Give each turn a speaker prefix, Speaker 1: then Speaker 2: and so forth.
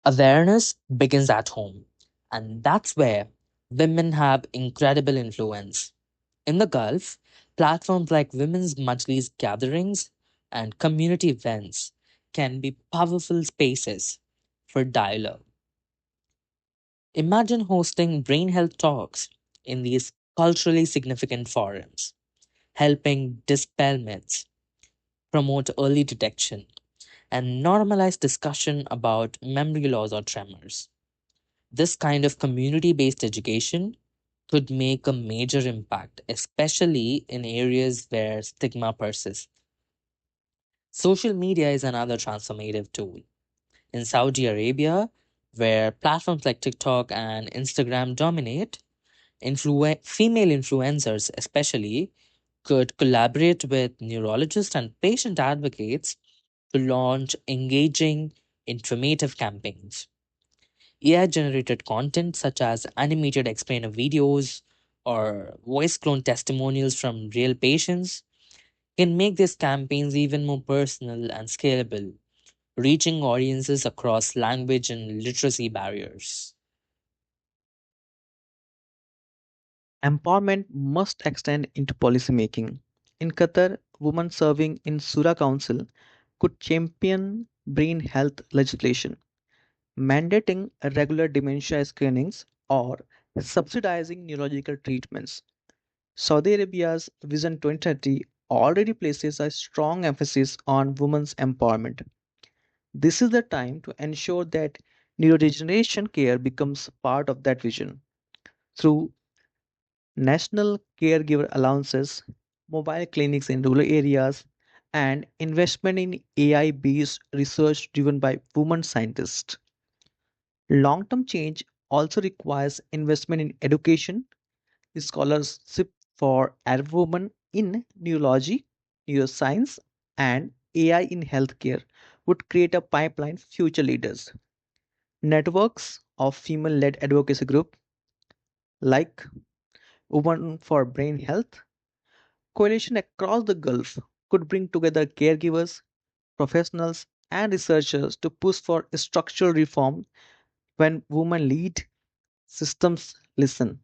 Speaker 1: Awareness begins at home, and that's where women have incredible influence. In the Gulf, platforms like women's majlis gatherings and community events can be powerful spaces for dialogue. Imagine hosting brain health talks in these culturally significant forums, helping dispel myths, promote early detection, and normalize discussion about memory loss or tremors. This kind of community based education could make a major impact, especially in areas where stigma persists. Social media is another transformative tool. In Saudi Arabia, where platforms like TikTok and Instagram dominate, female influencers, especially, could collaborate with neurologists and patient advocates to launch engaging, informative campaigns. AI generated content such as animated explainer videos or voice clone testimonials from real patients can make these campaigns even more personal and scalable, reaching audiences across language and literacy barriers.
Speaker 2: Empowerment must extend into policymaking. In Qatar, women serving in Sura Council could champion brain health legislation, mandating regular dementia screenings or subsidizing neurological treatments. Saudi Arabia's Vision 2030 already places a strong emphasis on women's empowerment. This is the time to ensure that neurodegeneration care becomes part of that vision through national caregiver allowances, mobile clinics in rural areas, and investment in AI based research driven by women scientists. Long term change also requires investment in education, scholarship for Arab women in neurology, neuroscience, and AI in healthcare would create a pipeline for future leaders. Networks of female led advocacy groups like Women for Brain Health coalition across the Gulf could bring together caregivers, professionals, and researchers to push for structural reform. When women lead, systems listen.